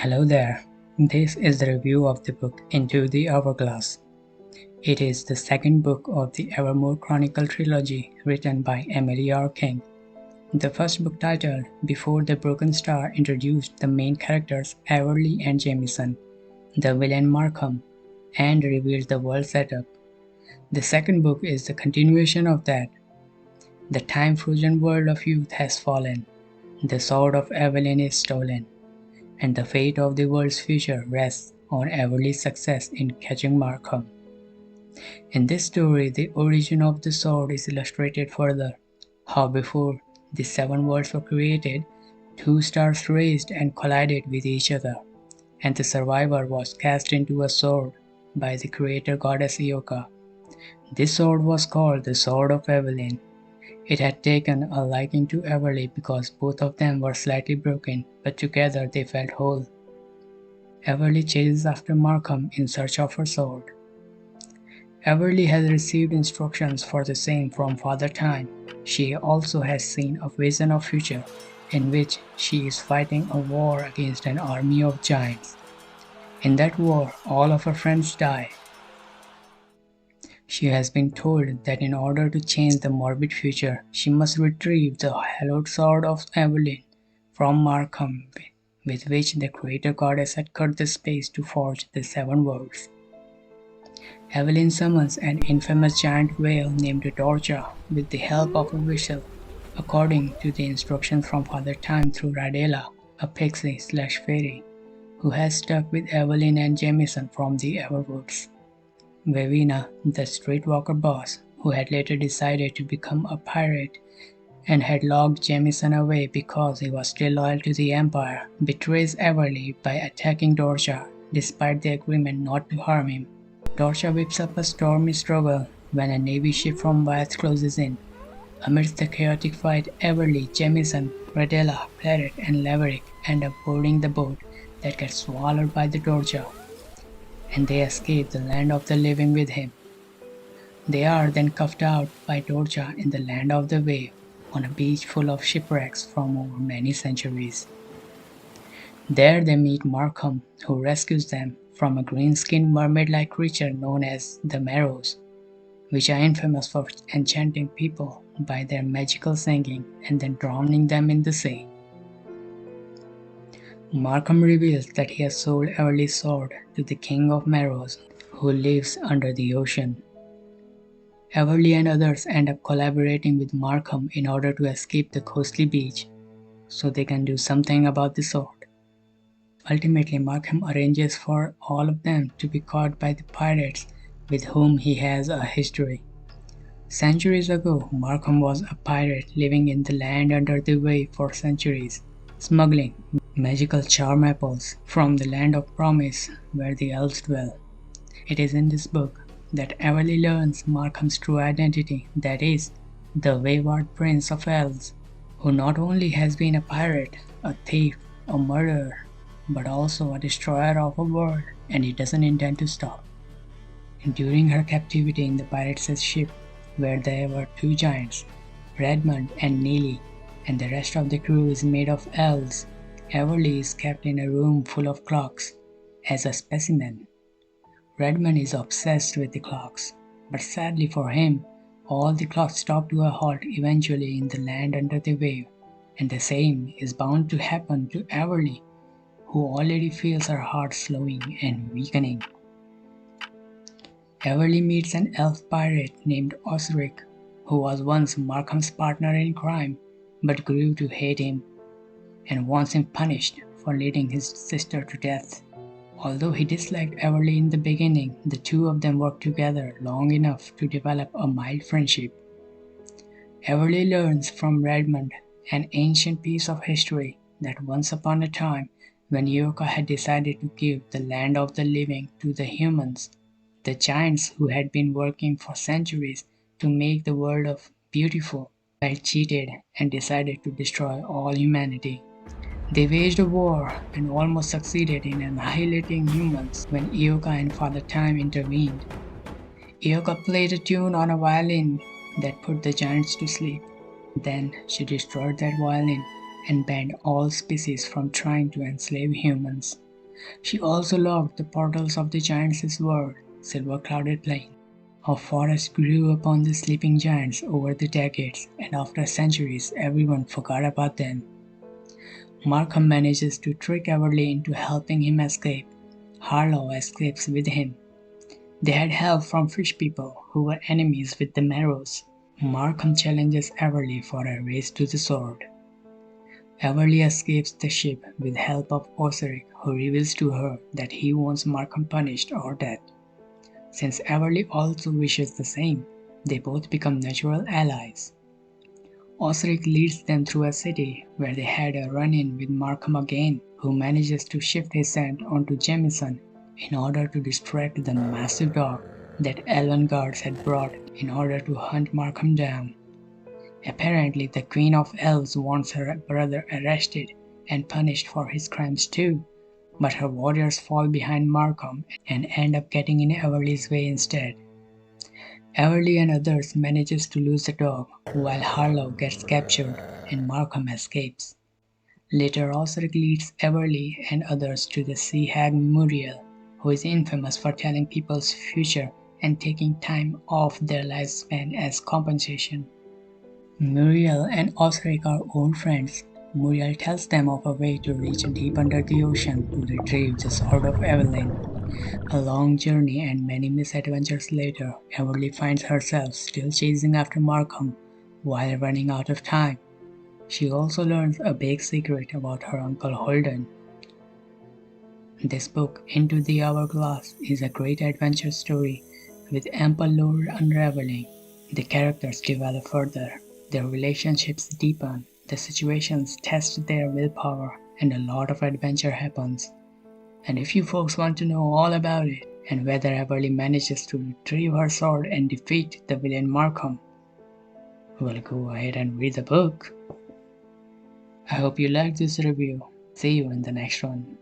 Hello there. This is the review of the book Into the Hourglass. It is the second book of the Evermore Trilogy written by Emily R. King. The first book, titled Before the Broken Star, introduced the main characters Everly and Jameson, the villain Markham, and revealed the world setup. The second book is the continuation of that. The time-frozen world of youth has fallen. The sword of Evelyn is stolen, and the fate of the world's future rests on Everly's success in catching Markham. In this story, the origin of the sword is illustrated further, how before the seven worlds were created, two stars raced and collided with each other, and the survivor was cast into a sword by the creator goddess Ioka. This sword was called the Sword of Evelyn. It had taken a liking to Everly because both of them were slightly broken, but together they felt whole. Everly chases after Markham in search of her sword. Everly has received instructions for the same from Father Time. She also has seen a vision of future in which she is fighting a war against an army of giants. In that war, all of her friends die. She has been told that in order to change the morbid future, she must retrieve the hallowed sword of Evelyn from Markham, with which the creator goddess had cut the space to forge the seven worlds. Evelyn summons an infamous giant whale named Dorcha with the help of a whistle, according to the instructions from Father Time through Radela, a pixie/fairy, who has stuck with Evelyn and Jameson from the Everwoods. Vevina, the streetwalker boss, who had later decided to become a pirate and had locked Jameson away because he was still loyal to the Empire, betrays Everly by attacking Dorcha despite the agreement not to harm him. Dorcha whips up a stormy struggle when a Navy ship from Wyeth closes in. Amidst the chaotic fight, Everly, Jameson, Radela, Claret, and Laverick end up boarding the boat that gets swallowed by the Dorcha, and they escape the land of the living with him. They are then cuffed out by Dorcha in the land of the wave, on a beach full of shipwrecks from over many centuries. There they meet Markham, who rescues them from a green-skinned mermaid-like creature known as the Marrows, which are infamous for enchanting people by their magical singing and then drowning them in the sea. Markham reveals that he has sold Everly's sword to the King of Marrows, who lives under the ocean. Everly and others end up collaborating with Markham in order to escape the ghostly beach, so they can do something about the sword. Ultimately, Markham arranges for all of them to be caught by the pirates with whom he has a history. Centuries ago, Markham was a pirate living in the land under the wave for centuries, smuggling magical charm apples from the land of promise where the elves dwell. It is in this book that Everly learns Markham's true identity, that is, the wayward prince of elves, who not only has been a pirate, a thief, a murderer, but also a destroyer of a world, and he doesn't intend to stop. During her captivity in the pirates' ship, where there were two giants, Redmond and Neely, and the rest of the crew is made of elves, Everly is kept in a room full of clocks as a specimen. Redmond is obsessed with the clocks, but sadly for him, all the clocks stop to a halt eventually in the land under the wave, and the same is bound to happen to Everly, who already feels her heart slowing and weakening. Everly meets an elf pirate named Osric, who was once Markham's partner in crime, but grew to hate him and wants him punished for leading his sister to death. Although he disliked Everly in the beginning, the two of them worked together long enough to develop a mild friendship. Everly learns from Redmond, an ancient piece of history, that once upon a time, when Ioka had decided to give the land of the living to the humans, the giants who had been working for centuries to make the world of beautiful felt cheated and decided to destroy all humanity. They waged a war and almost succeeded in annihilating humans when Ioka and Father Time intervened. Ioka played a tune on a violin that put the giants to sleep. Then she destroyed that violin and banned all species from trying to enslave humans. She also locked the portals of the giants' world, silver-clouded plain. A forest grew upon the sleeping giants over the decades, and after centuries, everyone forgot about them. Markham manages to trick Everly into helping him escape. Harlow escapes with him. They had help from fish people, who were enemies with the Marrows. Markham challenges Everly for a race to the sword. Everly escapes the ship with help of Osric, who reveals to her that he wants Markham punished or dead. Since Everly also wishes the same, they both become natural allies. Osric leads them through a city where they had a run-in with Markham again, who manages to shift his scent onto Jameson in order to distract the massive dog that elven guards had brought in order to hunt Markham down. Apparently, the Queen of Elves wants her brother arrested and punished for his crimes too, but her warriors fall behind Markham and end up getting in Everly's way instead. Everly and others manages to lose the dog, while Harlow gets captured and Markham escapes. Later Osric leads Everly and others to the sea hag Muriel, who is infamous for telling people's future and taking time off their lifespan as compensation. Muriel and Osric are old friends. Muriel tells them of a way to reach deep under the ocean to retrieve the Sword of Evelyn. A long journey and many misadventures later, Everly finds herself still chasing after Markham while running out of time. She also learns a big secret about her uncle Holden. This book, Into the Hourglass, is a great adventure story with ample lore unraveling. The characters develop further, their relationships deepen, the situations test their willpower, and a lot of adventure happens. And if you folks want to know all about it, and whether Everly manages to retrieve her sword and defeat the villain Markham, well, go ahead and read the book. I hope you liked this review. See you in the next one.